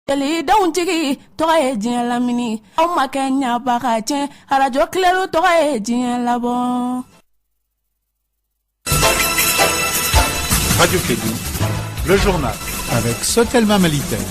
Yali dawntigi tɔgɔ ye diɲɛ lamini aw ma kɛ ɲaba ka tiɲɛ arajo Clero tɔgɔ ye diɲɛ labɔ. Radio Clero, le journal avec Sotelma Malitaire.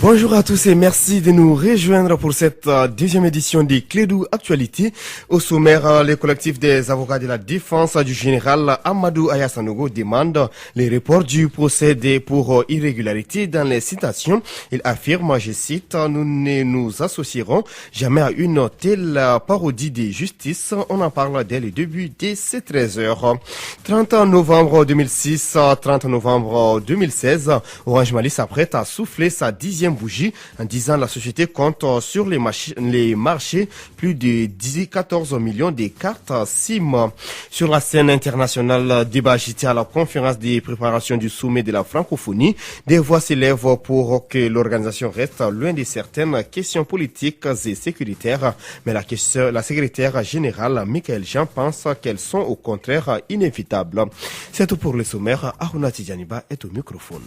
Bonjour à tous et merci de nous rejoindre pour cette deuxième édition des Clédou Actualité. Au sommaire, le collectif des avocats de la défense du général Amadou Aya Sanogo demande les reports du procédé pour irrégularité dans les citations. Il affirme, je cite, « Nous ne nous associerons jamais à une telle parodie de justice ». On en parle dès le début de ces 13h. 30 novembre 2006, 30 novembre 2016, Orange Mali s'apprête à souffler sa 10e bougie en disant la société compte sur les marchés plus de 14 millions de cartes SIM. Sur la scène internationale, débat agité à la conférence de préparation du sommet de la francophonie, des voix s'élèvent pour que l'organisation reste loin de certaines questions politiques et sécuritaires, mais la secrétaire générale Michael Jean pense qu'elles sont au contraire inévitables. C'est tout pour le sommaire. Aruna Tidjaniba est au microphone.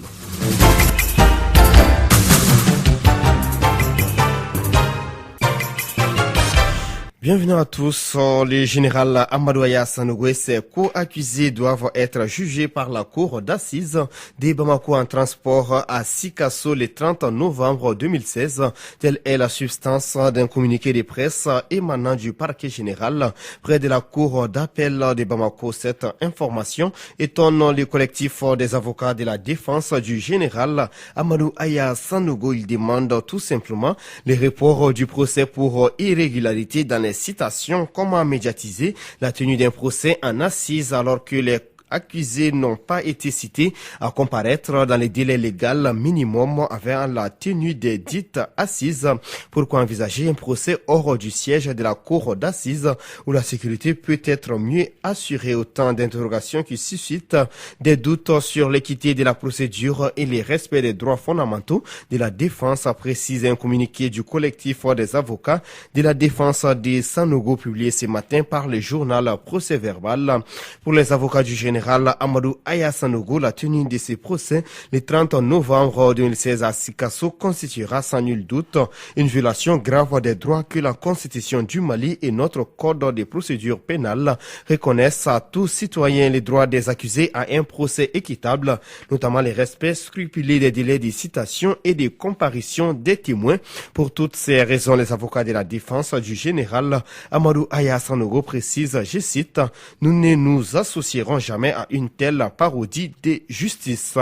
Bienvenue à tous. Le général Amadou Aya Sanogo et ses co-accusés doivent être jugés par la cour d'assises de Bamako en transport à Sikasso le 30 novembre 2016. Telle est la substance d'un communiqué de presse émanant du parquet général près de la cour d'appel de Bamako. Cette information étonne le collectif des avocats de la défense du général Amadou Aya Sanogo. Il demande tout simplement le report du procès pour irrégularité dans les citations. Comment médiatiser la tenue d'un procès en assises alors que les accusés n'ont pas été cités à comparaître dans les délais légaux minimum avant la tenue des dites assises? Pourquoi envisager un procès hors du siège de la cour d'assises où la sécurité peut être mieux assurée? Autant d'interrogations qui suscitent des doutes sur l'équité de la procédure et le respect des droits fondamentaux de la défense, précise un communiqué du collectif des avocats de la défense de Sanogo publié ce matin par le journal Procès Verbal. Pour les avocats du général Amadou Aya Sanogo, la tenue de ces procès le 30 novembre 2016 à Sikasso constituera sans nul doute une violation grave des droits que la Constitution du Mali et notre Code de procédure pénale reconnaissent à tous citoyens les droits des accusés à un procès équitable, notamment le respect scrupuleux des délais de citation et de comparution des témoins. Pour toutes ces raisons, les avocats de la défense du général Amadou Aya Sanogo précisent, je cite, « Nous ne nous associerons jamais à une telle parodie de justice ».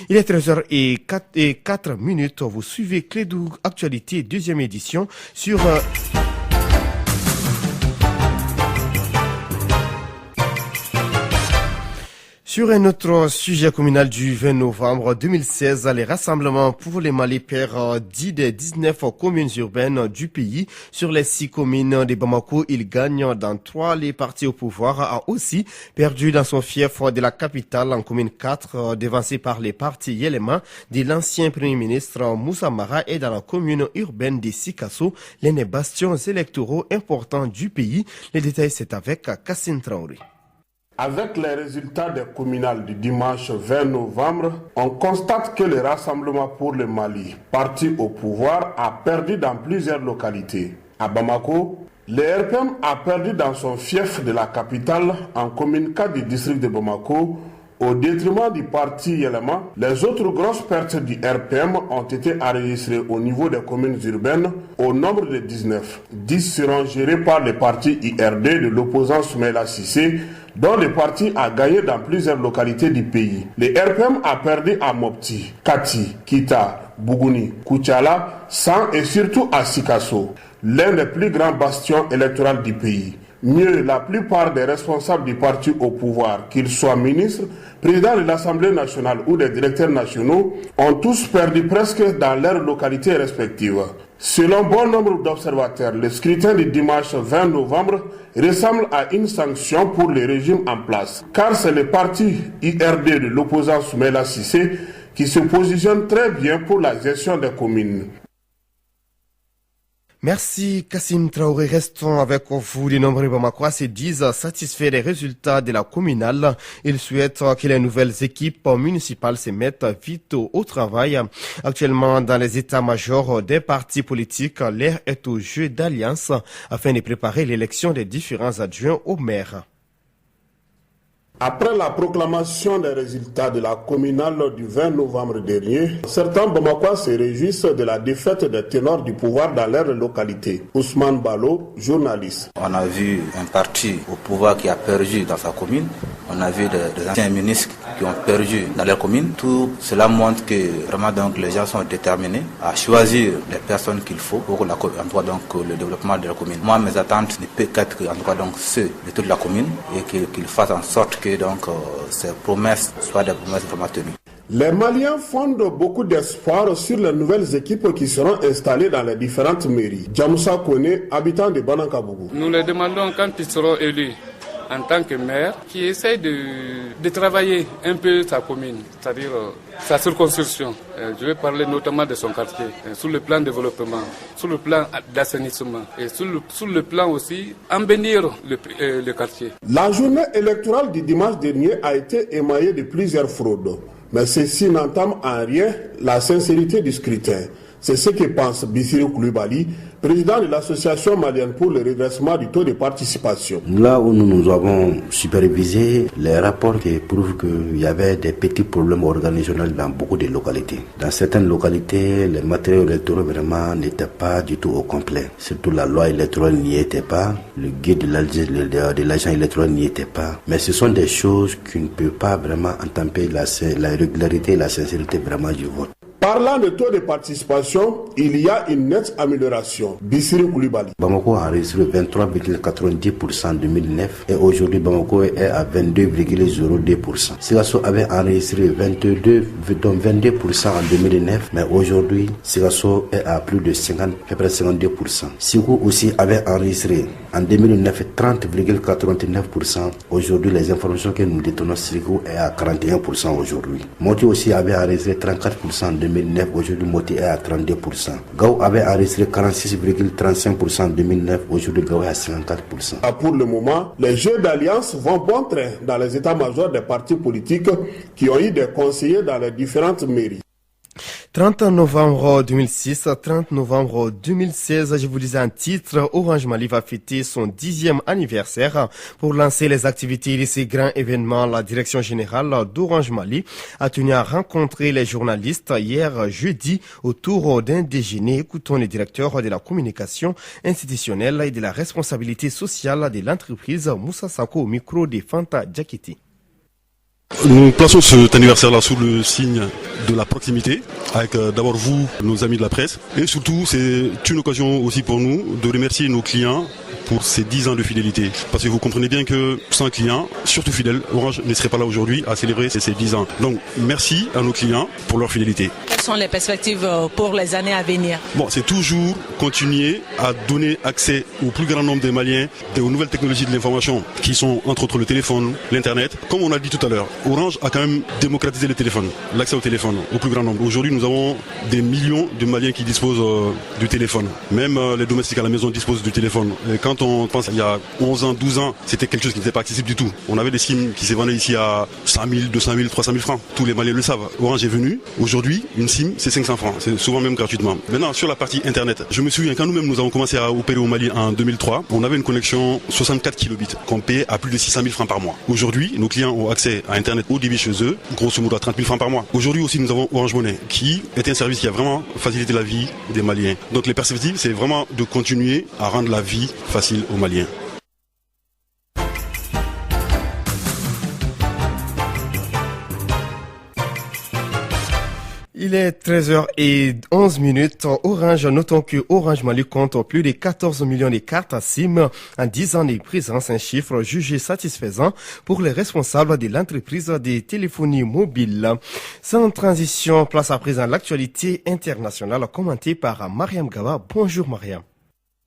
Il est 13h04. Vous suivez Clédou Actualité, deuxième édition sur... Sur un autre sujet communal du 20 novembre 2016, les rassemblements pour les Mali perd 10 des 19 communes urbaines du pays. Sur les 6 communes de Bamako, il gagne dans 3. Les partis au pouvoir a aussi perdu dans son fief de la capitale en commune 4, devancé par les partis Yelema de l'ancien premier ministre Moussa Mara, et dans la commune urbaine de Sikasso, l'un des bastions électoraux importants du pays. Les détails, c'est avec Kassim Traoré. Avec les résultats des communales du dimanche 20 novembre, on constate que le Rassemblement pour le Mali, parti au pouvoir, a perdu dans plusieurs localités. À Bamako, le RPM a perdu dans son fief de la capitale en commune 4 du district de Bamako, au détriment du parti Yelema. Les autres grosses pertes du RPM ont été enregistrées au niveau des communes urbaines au nombre de 19. 10 seront gérés par le parti IRD de l'opposant Soumaïla Cissé, dont le parti a gagné dans plusieurs localités du pays. Le RPM a perdu à Mopti, Kati, Kita, Bougouni, Koutiala, San et surtout à Sikasso, l'un des plus grands bastions électoraux du pays. Mieux, la plupart des responsables du parti au pouvoir, qu'ils soient ministres, présidents de l'Assemblée nationale ou des directeurs nationaux, ont tous perdu presque dans leurs localités respectives. Selon bon nombre d'observateurs, le scrutin du dimanche 20 novembre ressemble à une sanction pour le régime en place, car c'est le parti IRD de l'opposant Soumaïla Cissé qui se positionne très bien pour la gestion des communes. Merci Kassim Traoré. Restons avec vous. Les nombreux Bamakois se disent satisfaits des résultats de la communale. Ils souhaitent que les nouvelles équipes municipales se mettent vite au travail. Actuellement, dans les états-majors des partis politiques, l'air est au jeu d'alliance afin de préparer l'élection des différents adjoints au maire. Après la proclamation des résultats de la communale du 20 novembre dernier, certains Bamakois se réjouissent de la défaite des ténors du pouvoir dans leur localité. Ousmane Balo, journaliste. On a vu un parti au pouvoir qui a perdu dans sa commune. On a vu des anciens ministres qui ont perdu dans leur commune. Tout cela montre que vraiment donc les gens sont déterminés à choisir les personnes qu'il faut pour le développement de la commune. Moi, mes attentes ne peuvent qu'être ceux de toute la commune et qu'ils fassent en sorte que ces promesses soient des promesses vraiment tenues. Les Maliens fondent beaucoup d'espoir sur les nouvelles équipes qui seront installées dans les différentes mairies. Djamoussa Kone, habitant de Banankabougou. Nous les demandons quand ils seront élus en tant que maire, qui essaye de travailler un peu sa commune, c'est-à-dire sa circonscription. Je vais parler notamment de son quartier, sur le plan développement, sur le plan d'assainissement et sur le plan aussi embellir le quartier. La journée électorale du dimanche dernier a été émaillée de plusieurs fraudes, mais ceci n'entame en rien la sincérité du scrutin. C'est ce que pense Bissirou Koulibaly, président de l'association malienne pour le redressement du taux de participation. Là où nous avons supervisé les rapports qui prouvent qu'il y avait des petits problèmes organisationnels dans beaucoup de localités. Dans certaines localités, les matériaux électoraux vraiment n'étaient pas du tout au complet. Surtout la loi électorale n'y était pas, le guide de l'agent électoral n'y était pas. Mais ce sont des choses qui ne peuvent pas vraiment entamper la régularité et la sincérité vraiment du vote. Parlant de taux de participation, il y a une nette amélioration. Bissirou Koulibaly. Bamako a enregistré 23,90% en 2009 et aujourd'hui Bamako est à 22,02%. Sigasso avait enregistré 22% en 2009, mais aujourd'hui Sigasso est à plus de 52%. Sigou aussi avait enregistré en 2009 30,89%. Aujourd'hui, les informations que nous détenons, Sigou est à 41% aujourd'hui. Moti aussi avait enregistré 34% en 2009, aujourd'hui Moti est à 32%. Gao avait enregistré 46,35% en 2009, aujourd'hui Gao est à 54%. Pour le moment, les jeux d'alliance vont bon train dans les états-majors des partis politiques qui ont eu des conseillers dans les différentes mairies. 30 novembre 2006, 30 novembre 2016, je vous disais un titre, Orange Mali va fêter son 10e anniversaire. Pour lancer les activités de ces grands événements, la direction générale d'Orange Mali a tenu à rencontrer les journalistes hier jeudi autour d'un déjeuner. Écoutons le directeur de la communication institutionnelle et de la responsabilité sociale de l'entreprise, Moussa Sako, au micro de Fanta Djakiti. Nous plaçons cet anniversaire-là sous le signe de la proximité, avec d'abord vous, nos amis de la presse, et surtout c'est une occasion aussi pour nous de remercier nos clients pour ces 10 ans de fidélité. Parce que vous comprenez bien que sans clients, surtout fidèles, Orange ne serait pas là aujourd'hui à célébrer ces 10 ans. Donc merci à nos clients pour leur fidélité. Quelles sont les perspectives pour les années à venir? Bon, c'est toujours continuer à donner accès au plus grand nombre des Maliens aux nouvelles technologies de l'information qui sont entre autres le téléphone, l'internet. Comme on a dit tout à l'heure, Orange a quand même démocratisé le téléphone, l'accès au téléphone au plus grand nombre. Aujourd'hui, nous avons des millions de Maliens qui disposent du téléphone. Même les domestiques à la maison disposent du téléphone. Et quand on pense il y a 11 ans, 12 ans, c'était quelque chose qui n'était pas accessible du tout. On avait des SIM qui se vendaient ici à 100 000, 200 000, 300 000 francs. Tous les Maliens le savent. Orange est venu. Aujourd'hui, une SIM, c'est 500 francs. C'est souvent même gratuitement. Maintenant, sur la partie Internet, je me souviens quand nous-mêmes nous avons commencé à opérer au Mali en 2003, on avait une connexion 64 kilobits qu'on payait à plus de 600 000 francs par mois. Aujourd'hui, nos clients ont accès à Internet haut débit chez eux, grosso modo à 30 000 francs par mois. Aujourd'hui aussi, nous avons Orange Money, qui est un service qui a vraiment facilité la vie des Maliens. Donc les perspectives, c'est vraiment de continuer à rendre la vie facile aux Maliens. Il est 13h11. Orange, notons que Orange Mali compte plus de 14 millions de cartes à SIM en 10 ans de présence, un chiffre jugé satisfaisant pour les responsables de l'entreprise de téléphonie mobile. Sans transition, place à présent l'actualité internationale commentée par Mariam Gawa. Bonjour Mariam.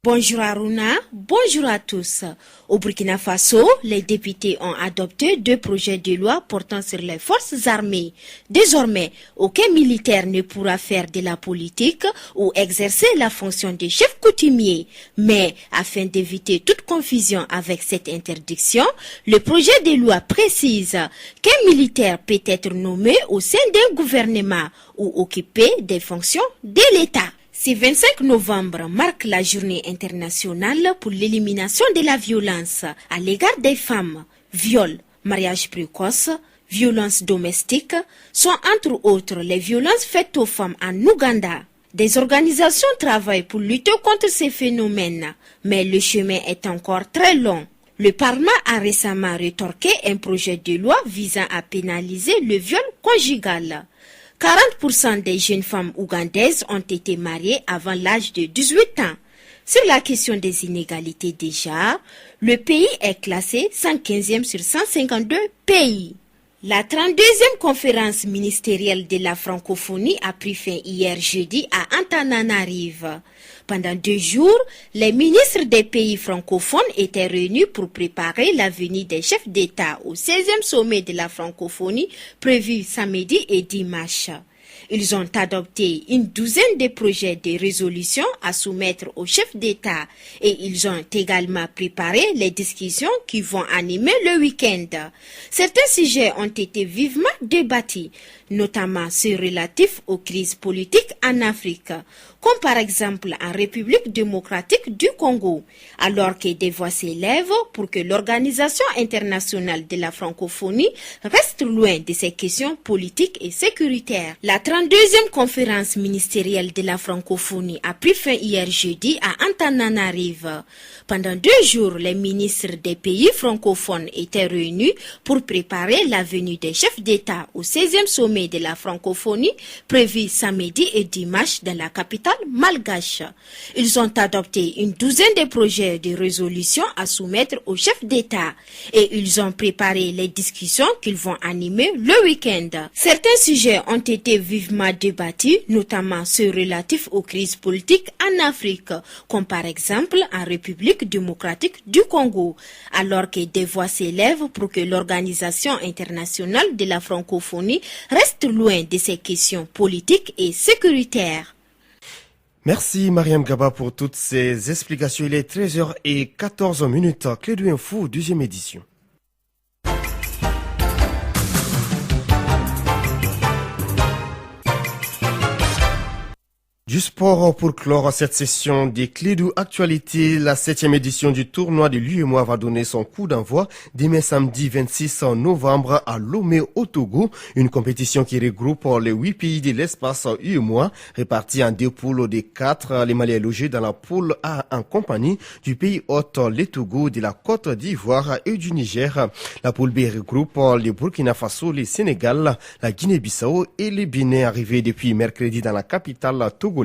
Bonjour Aruna, bonjour à tous. Au Burkina Faso, les députés ont adopté 2 projets de loi portant sur les forces armées. Désormais, aucun militaire ne pourra faire de la politique ou exercer la fonction de chef coutumier. Mais, afin d'éviter toute confusion avec cette interdiction, le projet de loi précise qu'un militaire peut être nommé au sein d'un gouvernement ou occuper des fonctions de l'État. Ce 25 novembre marque la journée internationale pour l'élimination de la violence à l'égard des femmes. Viol, mariage précoce, violences domestiques sont entre autres les violences faites aux femmes en Ouganda. Des organisations travaillent pour lutter contre ces phénomènes, mais le chemin est encore très long. Le Parlement a récemment rétorqué un projet de loi visant à pénaliser le viol conjugal. 40% des jeunes femmes ougandaises ont été mariées avant l'âge de 18 ans. Sur la question des inégalités de genre, le pays est classé 115e sur 152 pays. La 32e conférence ministérielle de la francophonie a pris fin hier jeudi à Antananarive. Pendant 2 jours, les ministres des pays francophones étaient réunis pour préparer la venue des chefs d'État au 16e sommet de la francophonie prévu samedi et dimanche. Ils ont adopté une douzaine de projets de résolution à soumettre aux chefs d'État et ils ont également préparé les discussions qui vont animer le week-end. Certains sujets ont été vivement débattus, notamment ceux relatifs aux crises politiques en Afrique, comme par exemple en République démocratique du Congo, alors que des voix s'élèvent pour que l'Organisation internationale de la francophonie reste loin de ces questions politiques et sécuritaires. La 32e conférence ministérielle de la francophonie a pris fin hier jeudi à Antananarive. Pendant 2 jours, les ministres des pays francophones étaient réunis pour préparer la venue des chefs d'État au 16e sommet de la francophonie prévu samedi et dimanche dans la capitale malgache. Ils ont adopté une douzaine de projets de résolution à soumettre aux chefs d'État et ils ont préparé les discussions qu'ils vont animer le week-end. Certains sujets ont été vivement débattus, notamment ceux relatifs aux crises politiques en Afrique, comme par exemple en République démocratique du Congo, alors que des voix s'élèvent pour que l'Organisation internationale de la francophonie reste loin de ces questions politiques et sécuritaires. Merci Mariam Gaba pour toutes ces explications. Il est 13h14. Clé de Info, 2e édition. Du sport pour clore cette session des clés d'actualité. La 7e édition du tournoi de l'UEMOA va donner son coup d'envoi demain samedi 26 novembre à Lomé au Togo. Une compétition qui regroupe les 8 pays de l'espace UEMOA répartis en 2 poules des 4. Les Maliens logés dans la poule A en compagnie du pays hôte, les Togo, de la Côte d'Ivoire et du Niger. La poule B regroupe les Burkina Faso, les Sénégal, la Guinée-Bissau et les Bénin arrivés depuis mercredi dans la capitale togolaise.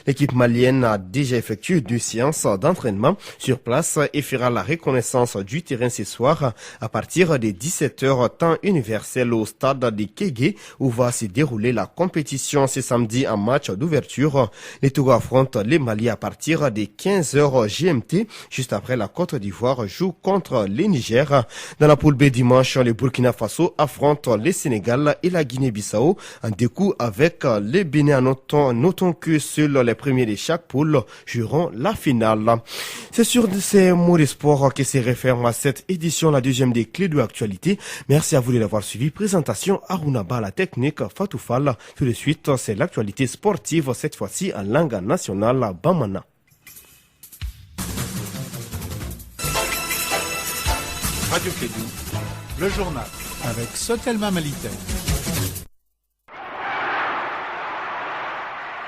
L'équipe malienne a déjà effectué 2 séances d'entraînement sur place et fera la reconnaissance du terrain ce soir à partir de 17h temps universel au stade de Kégué où va se dérouler la compétition ce samedi en match d'ouverture. Les Togo affrontent les Mali à partir de 15h GMT juste après la Côte d'Ivoire joue contre les Niger. Dans la poule B dimanche, les Burkina Faso affrontent les Sénégal et la Guinée-Bissau en 2 coups avec les Bénin. Notons que seuls les premiers de chaque poule joueront la finale. C'est sur ces mots de sport que se referme à cette édition, la 2e des clés de l'actualité. Merci à vous de l'avoir suivi. Présentation Aruna Ba, la technique Fatou Fall. Tout de suite, c'est l'actualité sportive, cette fois-ci en langue nationale Bamana. Radio Kédou, le journal avec Sotelma Malitel.